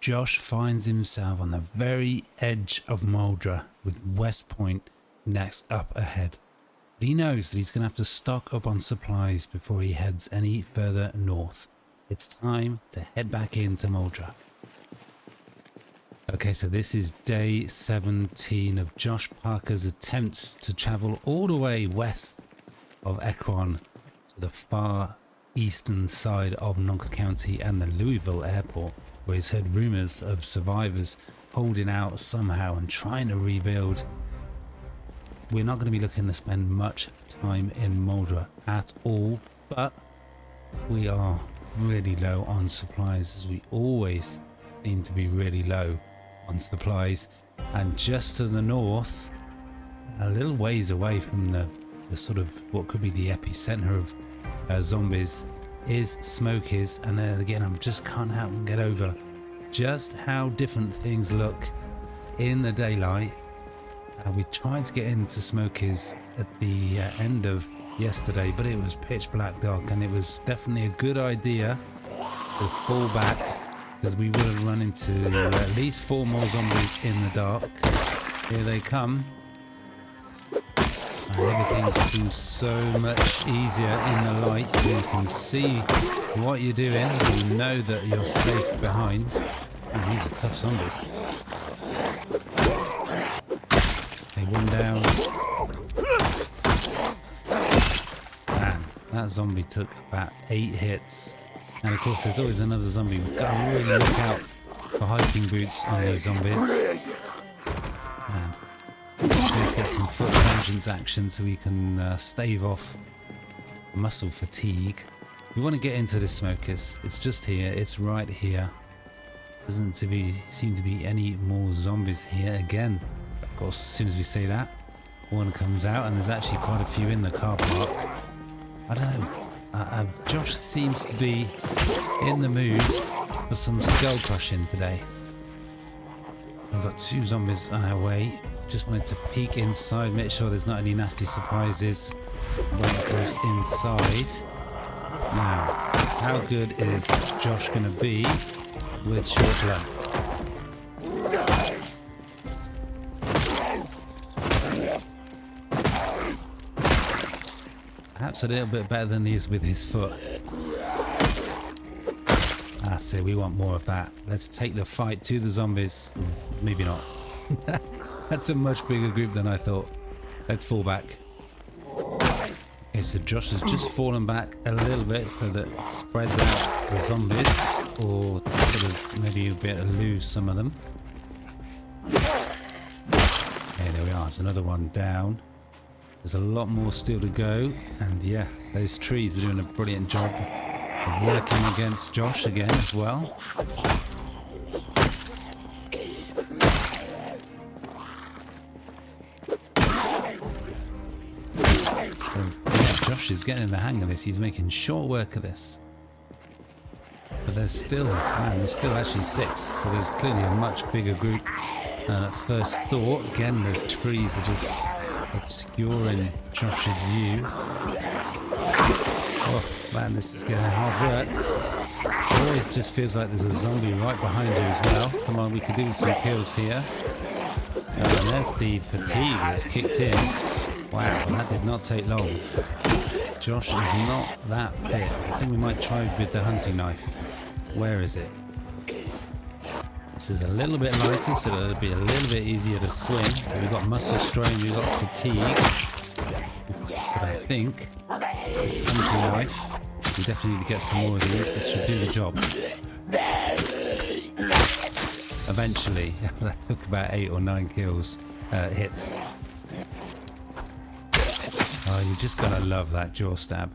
Josh finds himself on the very edge of Moldra with West Point next up ahead. But he knows that he's going to have to stock up on supplies before he heads any further north. It's time to head back into Muldraugh. Okay, so this is day 17 of Josh Parker's attempts to travel all the way west of Ekron to the far eastern side of Knox County and the Louisville airport, where he's heard rumours of survivors holding out somehow and trying to rebuild. We're not going to be looking to spend much time in Moldra at all, but we are really low on supplies, as we always seem to be really low on supplies. And just to the north, a little ways away from the sort of what could be the epicenter of zombies, is Smokies. And again, I just can't help and get over just how different things look in the daylight. We tried to get into Smokies at the end of yesterday, but it was pitch black dark, and it was definitely a good idea to fall back, because we would have run into at least 4 more zombies in the dark. Here they come. And everything seems so much easier in the light, so you can see what you're doing. You know that you're safe behind. And these are tough zombies. Okay, one down. Man, that zombie took about 8 hits. And of course there's always another zombie. We've got to really look out for hiking boots on these zombies. Man, let's get some foot vengeance action so we can stave off muscle fatigue. We want to get into the Smokers. It's just here. It's right here. Doesn't seem to be any more zombies here again. Of course, as soon as we say that, one comes out, and there's actually quite a few in the car park. I don't know. Josh seems to be in the mood for some skull crushing today. We've got 2 zombies on our way. Just wanted to peek inside, make sure there's not any nasty surprises when it goes inside. Now, how good is Josh going to be with short blood? Perhaps a little bit better than he is with his foot. That's it, we want more of that. Let's take the fight to the zombies. Maybe not. That's a much bigger group than I thought. Let's fall back. Okay, so Josh has just fallen back a little bit so that it spreads out the zombies, or sort of maybe a bit to lose some of them. Okay, there we are. There's another one down. There's a lot more still to go, and yeah, those trees are doing a brilliant job of working against Josh again as well. Yeah, Josh is getting the hang of this. He's making short work of this. But there's still actually 6, so there's clearly a much bigger group than at first thought. Again, the trees are just obscuring Josh's view. Oh man, this is getting hard work. It always just feels like there's a zombie right behind you as well. Come on, we can do some kills here. And there's the fatigue that's kicked in. Wow, that did not take long. Josh is not that fit. I think we might try with the hunting knife. Where is it? This is a little bit lighter, so it'll be a little bit easier to swing. We've got muscle strain, we've got fatigue. But I think this hunting knife, we definitely need to get some more of these. This should do the job. Eventually. That took about 8 or 9 kills, hits. Oh, you just gotta love that jaw stab.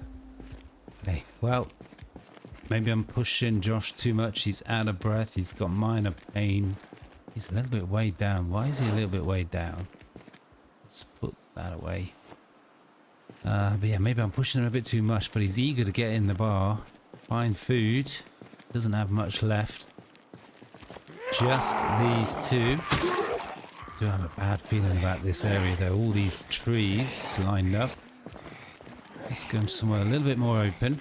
Okay, well, maybe I'm pushing Josh too much. He's out of breath. He's got minor pain. He's a little bit weighed down. Why is he a little bit weighed down? Let's put that away. But yeah, maybe I'm pushing him a bit too much, but he's eager to get in the bar, find food. Doesn't have much left. Just these 2. do have a bad feeling about this area though. All these trees lined up. Let's go somewhere a little bit more open.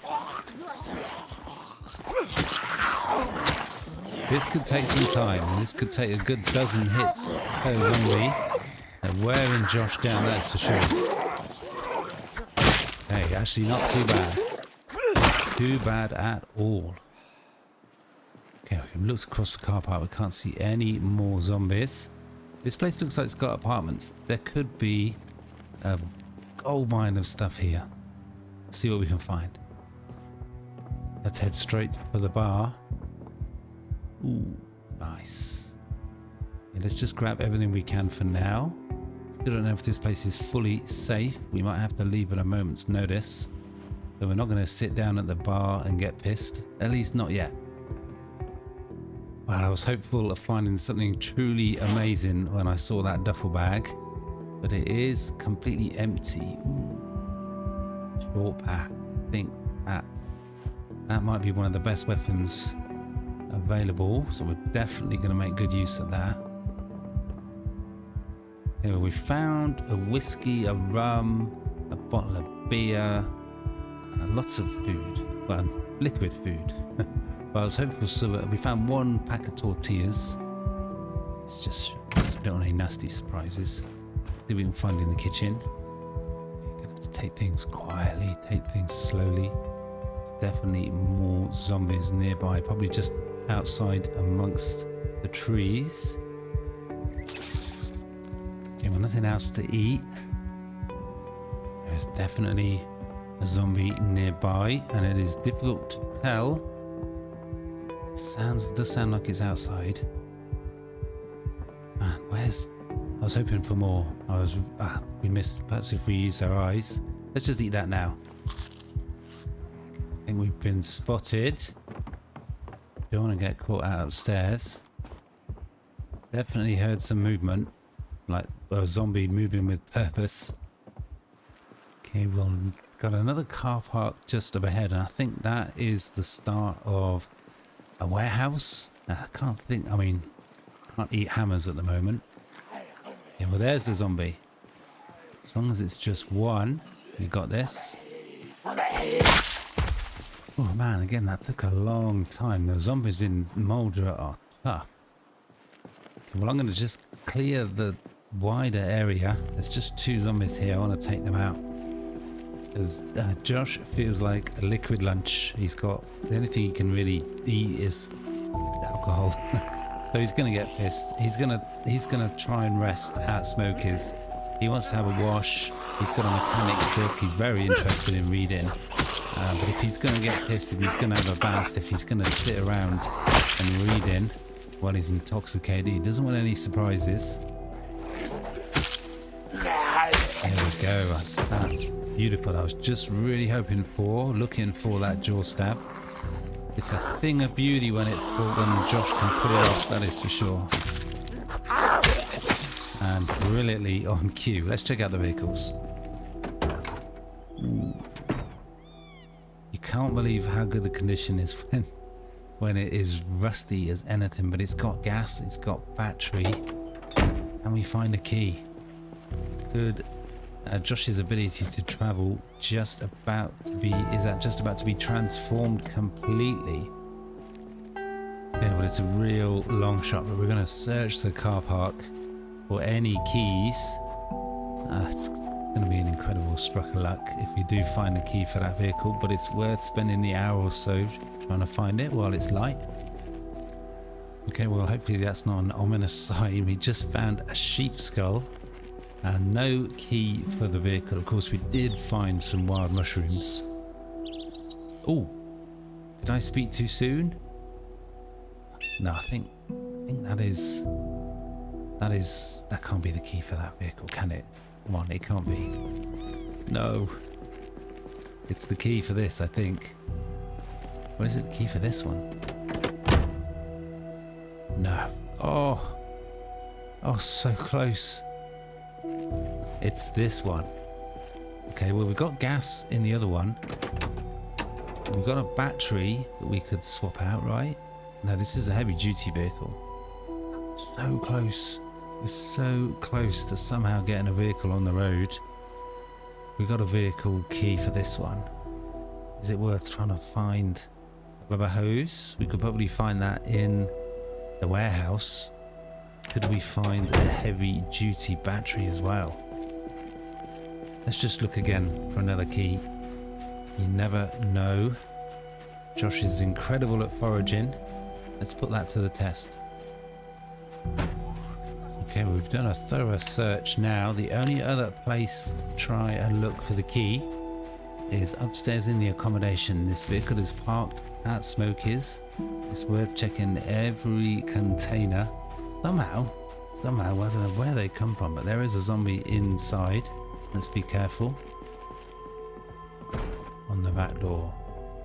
This could take some time. This could take a good dozen hits per zombie. They're wearing Josh down, that's for sure. Hey, actually not too bad. Too bad at all. Okay, we look across the car park. We can't see any more zombies. This place looks like it's got apartments. There could be a gold mine of stuff here. Let's see what we can find. Let's head straight for the bar. Ooh, nice. Yeah, let's just grab everything we can for now. Still don't know if this place is fully safe. We might have to leave at a moment's notice. So we're not going to sit down at the bar and get pissed. At least not yet. Well, I was hopeful of finding something truly amazing when I saw that duffel bag. But it is completely empty. Ooh. Short pack. I think that might be one of the best weapons available, so we're definitely going to make good use of that. Okay, well, we found a whiskey, a rum, a bottle of beer, lots of food, well, liquid food. But I was hopeful, so we found one pack of tortillas. It's just, we don't want any nasty surprises. Let's see what we can find in the kitchen. You're going to have to take things quietly, take things slowly. There's definitely more zombies nearby, probably just outside amongst the trees. Okay, well, nothing else to eat. There's definitely a zombie nearby, and it is difficult to tell. It does sound like it's outside. Man, I was hoping for more. We missed. Perhaps if we use our eyes. Let's just eat that now. I think we've been spotted. Don't want to get caught out upstairs. Definitely heard some movement, like a zombie moving with purpose. Okay, well, got another car park just up ahead, and I think that is the start of a warehouse. I can't eat hammers at the moment. Yeah, well, there's the zombie. As long as it's just one, we got this. Oh man, again, that took a long time. The zombies in Moldra are tough. Okay, well, I'm going to just clear the wider area. There's just two zombies here. I want to take them out. As Josh feels like a liquid lunch. He's got, the only thing he can really eat is alcohol. So he's going to get pissed. He's gonna try and rest at Smoker's. He wants to have a wash. He's got a mechanic's book. He's very interested in reading. But if he's going to get pissed, if he's going to have a bath, if he's going to sit around and reading while he's intoxicated, he doesn't want any surprises. There we go. That's beautiful. I was just really looking for that jaw stab. It's a thing of beauty when Josh can put it off, that is for sure. And brilliantly on cue. Let's check out the vehicles. Ooh. You can't believe how good the condition is when it is rusty as anything, but it's got gas, it's got battery, and we find a key. Good. Josh's ability to travel is just about to be transformed completely. Yeah, well, it's a real long shot, but we're going to search the car park for any keys. It's going to be an incredible stroke of luck if we do find a key for that vehicle, but it's worth spending the hour or so trying to find it while it's light. Okay, well, hopefully that's not an ominous sign. We just found a sheep skull and no key for the vehicle. Of course, we did find some wild mushrooms. Oh, did I speak too soon? No, I think that can't be the key for that vehicle, can it? Come on, it can't be. No. It's the key for this, I think. Or is it the key for this one? No. Oh, so close. It's this one. Okay, well, we've got gas in the other one. We've got a battery that we could swap out, right? No, this is a heavy duty vehicle. So close. We're so close to somehow getting a vehicle on the road. We got a vehicle key for this one. Is it worth trying to find a rubber hose? We could probably find that in the warehouse. Could we find a heavy duty battery as well? Let's just look again for another key. You never know. Josh is incredible at foraging. Let's put that to the test. Okay, we've done a thorough search now. The only other place to try and look for the key is upstairs in the accommodation. This vehicle is parked at Smokies. It's worth checking every container. Somehow, I don't know where they come from, but there is a zombie inside. Let's be careful. On the back door.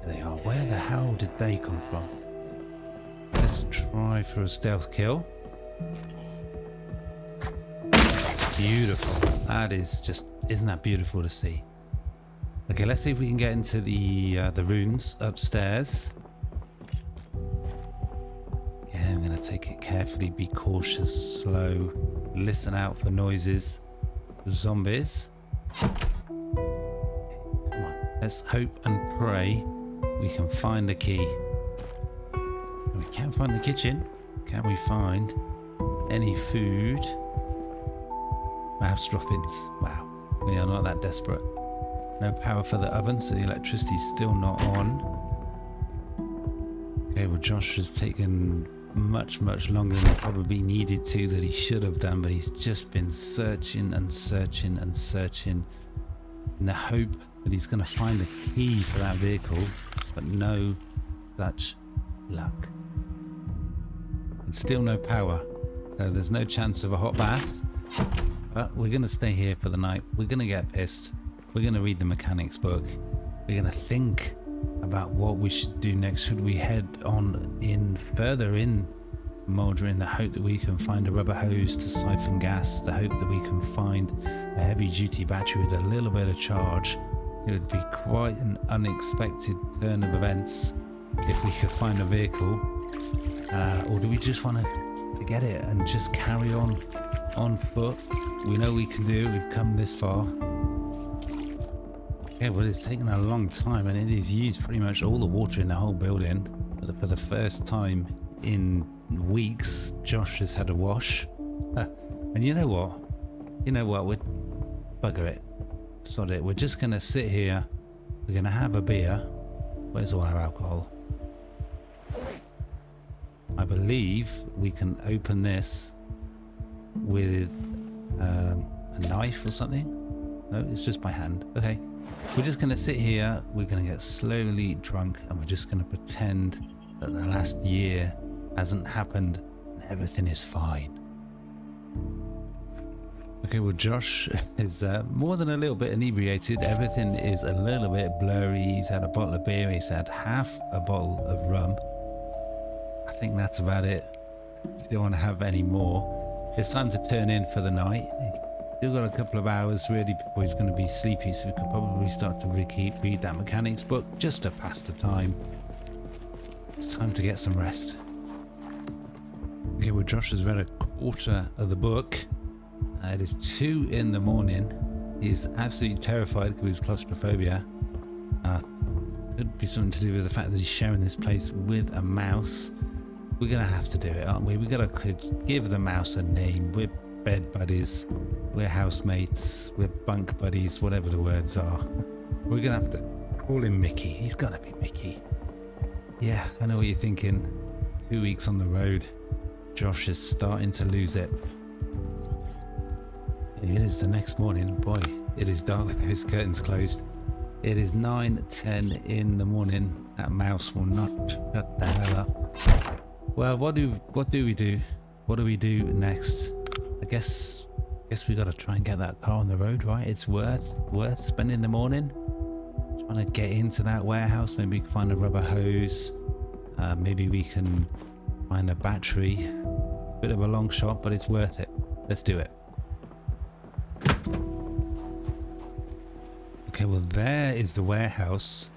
There they are. Where the hell did they come from? Let's try for a stealth kill. Beautiful. That is just, isn't that beautiful to see? Okay, let's see if we can get into the rooms upstairs. Yeah, I'm gonna take it carefully, be cautious, slow, listen out for noises, zombies. Come on, let's hope and pray we can find the key. We can't find the kitchen. Can we find any food? Perhaps droppings. Wow, we are not that desperate. No power for the oven, so the electricity's still not on. Okay, well Josh has taken much longer than he probably needed to, that he should have done, but he's just been searching and searching and searching in the hope that he's going to find a key for that vehicle, but no such luck. And still no power, so there's no chance of a hot bath, but we're going to stay here for the night. We're going to get pissed. We're going to read the mechanics book. We're going to think about what we should do next. Should we head on in further in Moldra in the hope that we can find a rubber hose to siphon gas, the hope that we can find a heavy duty battery with a little bit of charge? It would be quite an unexpected turn of events if we could find a vehicle. Or do we just want to forget it and just carry on foot? We know we can do it. We've come this far. Yeah, well, it's taken a long time, and it has used pretty much all the water in the whole building. But for the first time in weeks, Josh has had a wash. And you know what? We'd bugger it. Sod it. We're just going to sit here. We're going to have a beer. Where's all our alcohol? I believe we can open this with a knife or something. No, it's just by hand. Okay. We're just going to sit here, we're going to get slowly drunk, and we're just going to pretend that the last year hasn't happened and everything is fine. Okay, well Josh is more than a little bit inebriated. Everything is a little bit blurry. He's had a bottle of beer, he's had half a bottle of rum. I think that's about it. We don't want to have any more. It's time to turn in for the night. Still got a couple of hours really before he's going to be sleepy, so we could probably start to read that mechanics book just to pass the time. It's time to get some rest. Okay, well Josh has read a quarter of the book. It is 2 in the morning. He's absolutely terrified because of his claustrophobia. Could be something to do with the fact that he's sharing this place with a mouse. We're going to have to do it, aren't we? We've got to give the mouse a name. We're bed buddies, we're housemates, we're bunk buddies, whatever the words are. We're going to have to call him Mickey. He's got to be Mickey. Yeah, I know what you're thinking. 2 weeks on the road. Josh is starting to lose it. It is the next morning. Boy, it is dark with those curtains closed. It is 9:10 in the morning. That mouse will not shut the hell up. Well, what do we do? What do we do next? I guess we got to try and get that car on the road, right? It's worth spending the morning trying to get into that warehouse. Maybe we can find a rubber hose. Maybe we can find a battery. It's a bit of a long shot, but it's worth it. Let's do it. Okay, well there is the warehouse.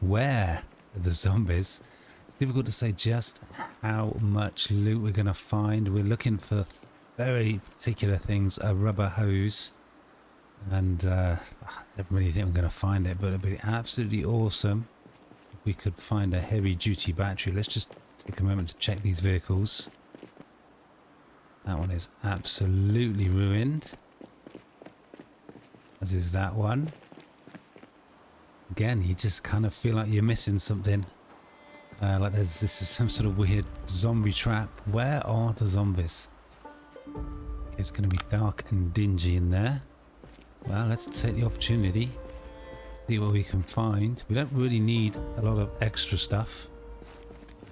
Where are the zombies? It's difficult to say just how much loot we're going to find. We're looking for very particular things, a rubber hose. And I don't really think I'm going to find it, but it'd be absolutely awesome if we could find a heavy duty battery. Let's just take a moment to check these vehicles. That one is absolutely ruined, as is that one. Again, you just kind of feel like you're missing something. Like this is some sort of weird zombie trap. Where are the zombies? It's going to be dark and dingy in there. Well, let's take the opportunity, see what we can find. We don't really need a lot of extra stuff.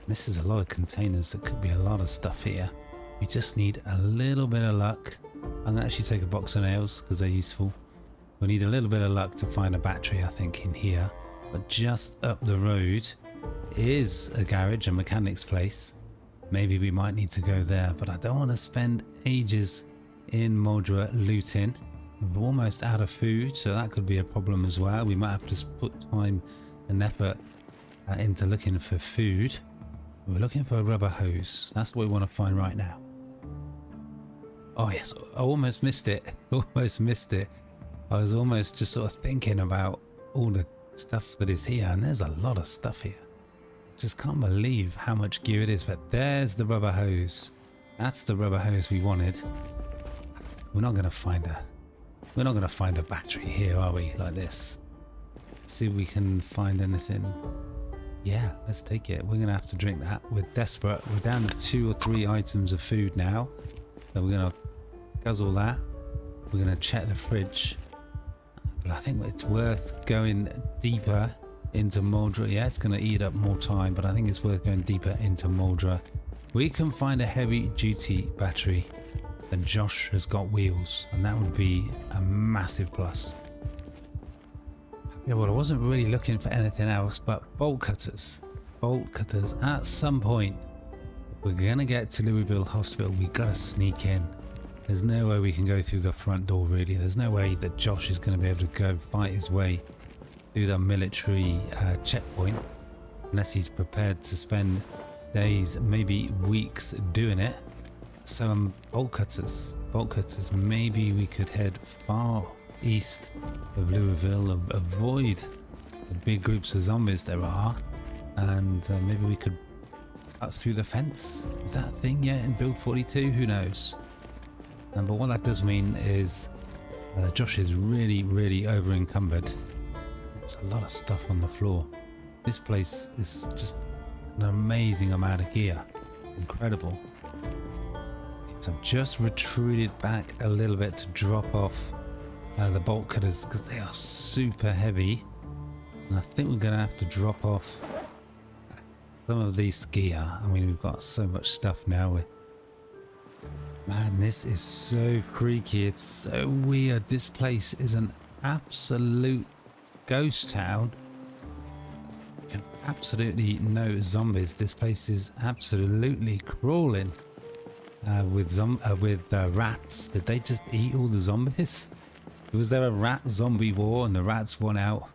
This is a lot of containers. There could be a lot of stuff here. We just need a little bit of luck. I'm going to actually take a box of nails because they're useful. We need a little bit of luck to find a battery, I think, in here. But just up the road is a garage, a mechanic's place. Maybe we might need to go there, but I don't want to spend ages in Moldra looting. We're almost out of food, so that could be a problem as well. We might have to put time and effort into looking for food. We're looking for a rubber hose. That's what we want to find right now. Oh yes, I almost missed it. Almost missed it. I was almost just sort of thinking about all the stuff that is here, and there's a lot of stuff here. Just can't believe how much gear it is. But there's the rubber hose. That's the rubber hose we wanted. We're not going to find a battery here, are we? Like this. Let's see if we can find anything. Yeah, let's take it. We're going to have to drink that. We're desperate. We're down to 2 or 3 items of food now. So we're going to guzzle that. We're going to check the fridge. But I think it's worth going deeper into Moldra. Yeah, it's going to eat up more time, but I think it's worth going deeper into Moldra. We can find a heavy duty battery, then Josh has got wheels, and that would be a massive plus. Yeah, well, I wasn't really looking for anything else but bolt cutters. Bolt cutters. At some point, if we're going to get to Louisville Hospital, we got to sneak in. There's no way we can go through the front door, really. There's no way that Josh is going to be able to go fight his way through the military checkpoint unless he's prepared to spend days, maybe weeks doing it. So bolt cutters. Maybe we could head far east of Louisville, avoid the big groups of zombies there are, and maybe we could cut through the fence. Is that a thing yet in Build 42? Who knows? But what that does mean is Josh is really over encumbered. There's a lot of stuff on the floor. This place is just an amazing amount of gear. It's incredible. So I've just retreated back a little bit to drop off the bolt cutters because they are super heavy. And I think we're going to have to drop off some of these gear. I mean, we've got so much stuff now. Man, this is so freaky. It's so weird. This place is an absolute ghost town. Absolutely no zombies. This place is absolutely crawling with rats. Did they just eat all the zombies? Was there a rat zombie war and the rats won out?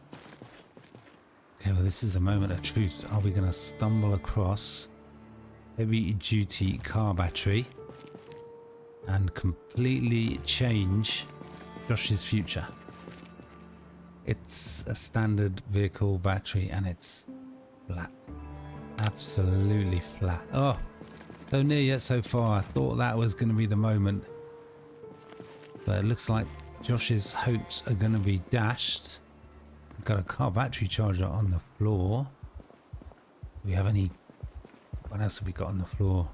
Okay, well, this is a moment of truth. Are we going to stumble across heavy duty car battery and completely change Josh's future? It's a standard vehicle battery and it's flat. Absolutely flat. Oh, so near yet so far. I thought that was going to be the moment. But it looks like Josh's hopes are going to be dashed. We've got a car battery charger on the floor. Do we have any... What else have we got on the floor?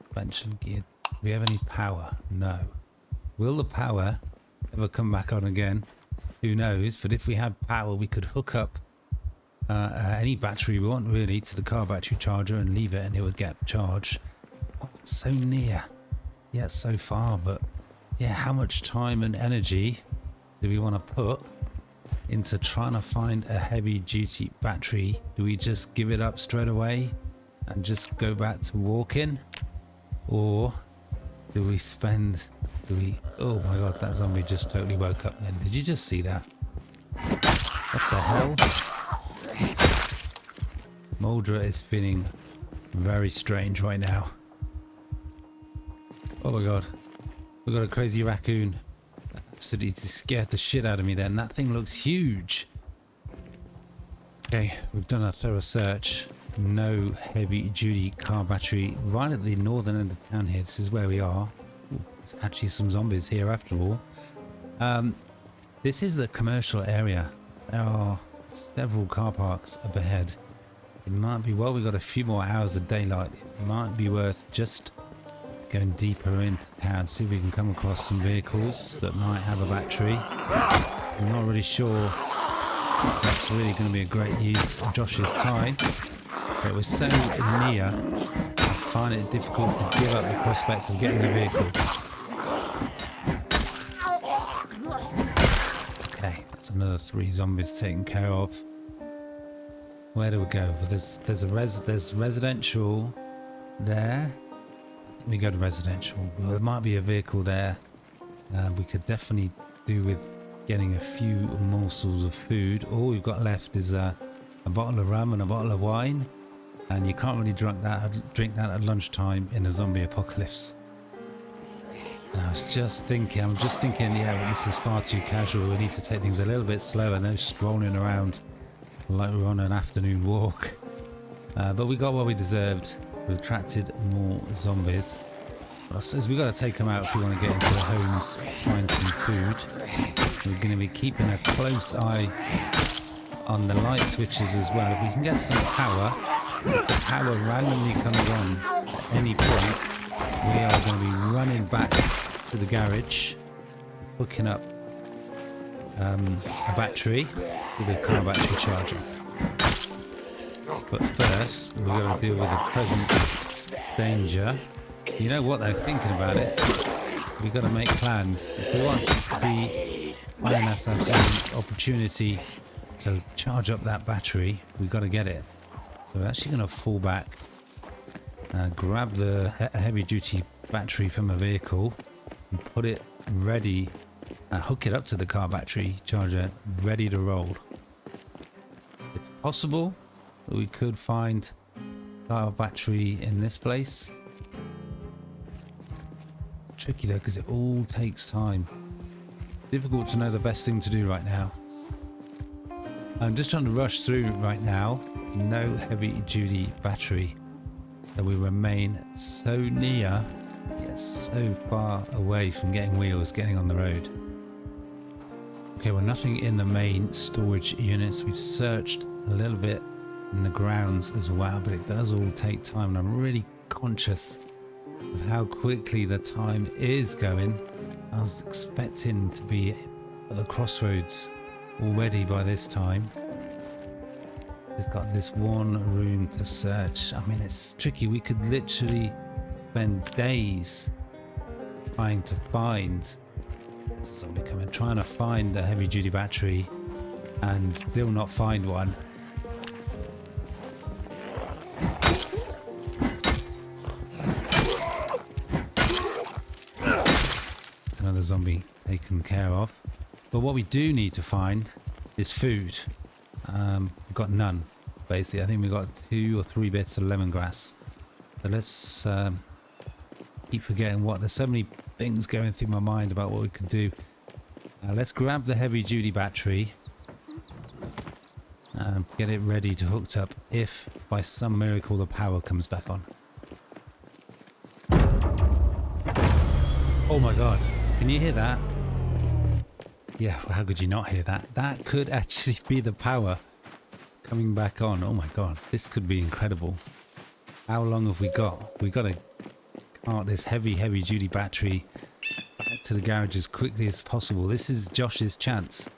Suspension gear. Do we have any power? No. Will the power ever come back on again? Who knows? But if we had power, we could hook up any battery we want, really, to the car battery charger and leave it and it would get charged. Oh, it's so near. Yeah, it's so far, but yeah, how much time and energy do we want to put into trying to find a heavy duty battery? Do we just give it up straight away and just go back to walking? Or do we oh my god, that zombie just totally woke up then. Did you just see that? What the hell? Moldra is feeling very strange right now. Oh my god. We got a crazy raccoon. Absolutely scared the shit out of me then. That thing looks huge. Okay, we've done a thorough search. No heavy duty car battery right at the northern end of town here. This is where we are. Ooh, there's actually some zombies here after all. This is a commercial area. There are several car parks up ahead. It might be, well, we've got a few more hours of daylight. It might be worth just going deeper into town, see if we can come across some vehicles that might have a battery. I'm not really sure that's really going to be a great use of Josh's time, but we're so near, I find it difficult to give up the prospect of getting a vehicle. Okay, that's another 3 zombies taken care of. Where do we go? Well, there's residential there. We go to residential. Well, there might be a vehicle there. We could definitely do with getting a few morsels of food. All we've got left is a bottle of rum and a bottle of wine, and you can't really drink that at lunchtime in a zombie apocalypse. And I'm just thinking, yeah, well, this is far too casual. We need to take things a little bit slower. No strolling around like we're on an afternoon walk. But we got what we deserved. We've attracted more zombies. I suppose we've got to take them out if we want to get into the homes, find some food. We're going to be keeping a close eye on the light switches as well. If we can get some power, if the power randomly comes on at any point, we are going to be running back to the garage, hooking up a battery to the car battery charger. But first, we've got to deal with the present danger. You know what, they're thinking about it. We've got to make plans. If we want to be finding ourselves an opportunity to charge up that battery, we've got to get it. So we're actually going to fall back, grab the heavy duty battery from a vehicle and put it ready, hook it up to the car battery charger, ready to roll. It's possible that we could find car battery in this place. It's tricky though because it all takes time. Difficult to know the best thing to do right now. I'm just trying to rush through right now. No heavy duty battery. So we remain so near yet so far away from getting wheels, getting on the road. Okay, well, nothing in the main storage units. We've searched a little bit in the grounds as well, but it does all take time, and I'm really conscious of how quickly the time is going. I was expecting to be at the crossroads already by this time. We've got this one room to search. I mean, it's tricky. We could literally spend days trying to find, there's a zombie coming, trying to find a heavy duty battery and still not find one. Another zombie taken care of. But what we do need to find is food. We've got none, basically. I think we've got 2 or 3 bits of lemongrass. So let's keep forgetting what. There's so many things going through my mind about what we could do. Let's grab the heavy duty battery. Get it ready to hooked up if by some miracle the power comes back on. Oh my god. Can you hear that? Yeah, well, how could you not hear that? That could actually be the power coming back on. Oh my god, this could be incredible. How long have we got? We've got to cart this heavy duty battery back to the garage as quickly as possible. This is Josh's chance.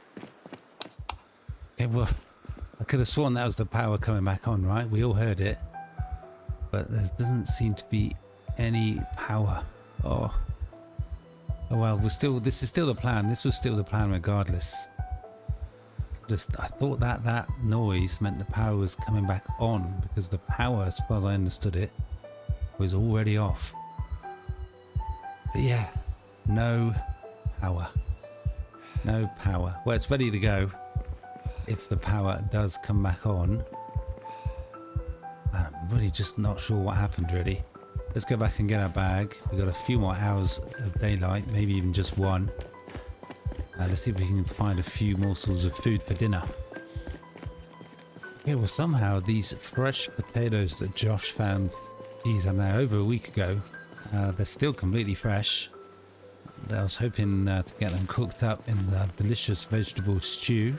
Okay, well, I could have sworn that was the power coming back on, right? We all heard it. But there doesn't seem to be any power. Oh well, this is still the plan. This was still the plan regardless. I thought that noise meant the power was coming back on, because the power, as far as I understood it, was already off. But yeah, no power. No power. Well, it's ready to go if the power does come back on. And I'm really just not sure what happened, really. Let's go back and get our bag. We've got a few more hours of daylight, maybe even just one. Let's see if we can find a few morsels of food for dinner. Yeah, well, somehow these fresh potatoes that Josh found, geez, I don't know, over a week ago, they're still completely fresh. I was hoping to get them cooked up in the delicious vegetable stew,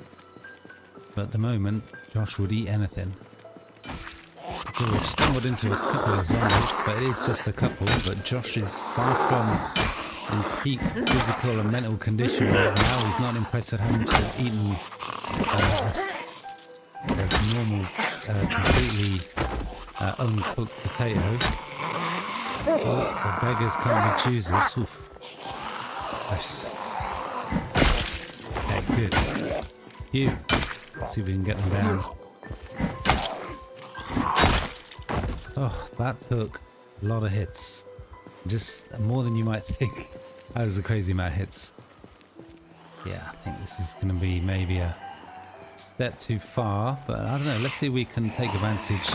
but at the moment, Josh would eat anything. Okay, we've stumbled into a couple of zombies, but it is just a couple, but Josh is far from in peak physical and mental condition right now. He's not impressed with having to eat a normal, completely uncooked potato. Oh, the beggars can't be choosers. Oof. Nice. Okay, good. Phew. Let's see if we can get them down. Oh, that took a lot of hits. Just more than you might think. That was a crazy amount of hits. Yeah, I think this is going to be maybe a step too far, but I don't know. Let's see if we can take advantage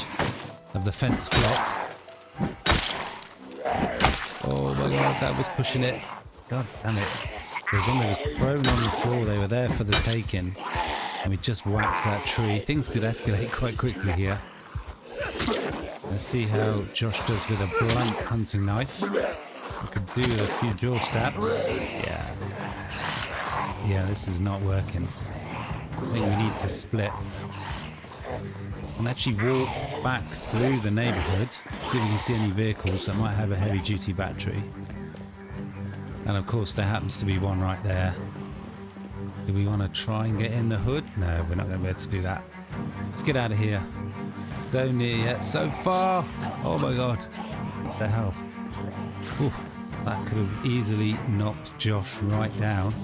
of the fence flop. Oh my god, that was pushing it. God damn it. The zombie was prone on the floor. They were there for the taking. And we just whacked that tree. Things could escalate quite quickly here. Let's see how Josh does with a blunt hunting knife. We could do a few jaw stabs. Yeah, this is not working. I think we need to split. And actually walk back through the neighbourhood. See if we can see any vehicles that might have a heavy duty battery. And of course there happens to be one right there. Do we want to try and get in the hood? No, we're not going to be able to do that. Let's get out of here. So near yet, so far. Oh my god. What the hell? Oof, that could have easily knocked Josh right down.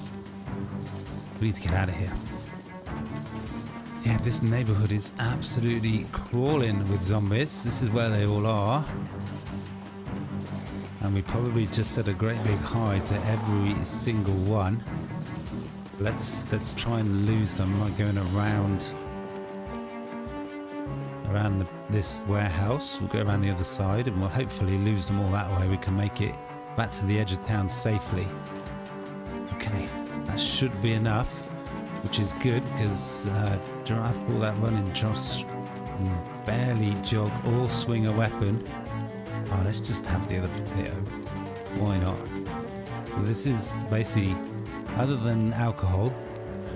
We need to get out of here. Yeah, this neighbourhood is absolutely crawling with zombies. This is where they all are. And we probably just said a great big hi to every single one. Let's try and lose them by going around this warehouse. We'll go around the other side and we'll hopefully lose them all that way. We can make it back to the edge of town safely. Okay, that should be enough, which is good because after all that running, Josh can barely jog or swing a weapon. Oh, let's just have the other potato. Why not? Well, this is basically, other than alcohol,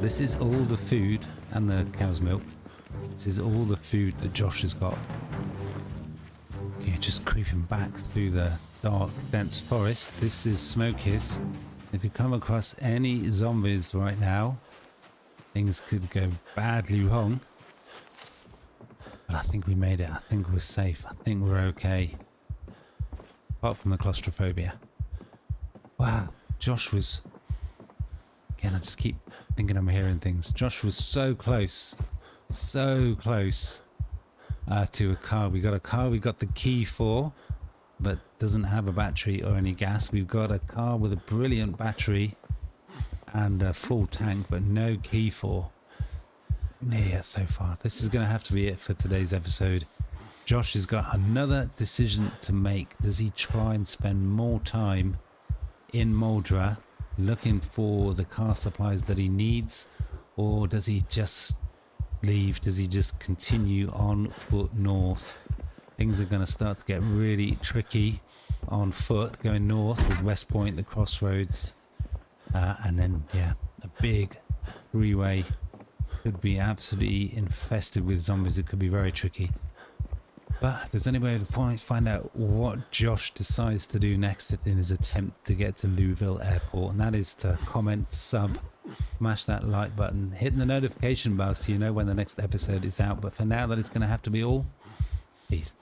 this is all the food and the cow's milk. This is all the food that Josh has got. Okay, just creeping back through the dark, dense forest. This is Smokies. If you come across any zombies right now, things could go badly wrong. But I think we made it. I think we're safe. I think we're okay. Apart from the claustrophobia. Wow, Josh was... Again, I just keep thinking I'm hearing things. Josh was so close to a car. We got a car we got the key for, but doesn't have a battery or any gas. We've got a car with a brilliant battery and a full tank, but no key for. It's near so far. This is going to have to be it for today's episode. Josh has got another decision to make. Does he try and spend more time in Moldra looking for the car supplies that he needs, or does he just leave? Does he just continue on foot north? Things are going to start to get really tricky on foot going north with West Point, the crossroads, and then a big freeway could be absolutely infested with zombies. It could be very tricky. But if there's any way to find out what Josh decides to do next in his attempt to get to Louisville Airport, and that is to comment, sub, smash that like button, hit the notification bell so you know when the next episode is out. But for now, that is going to have to be all. Peace.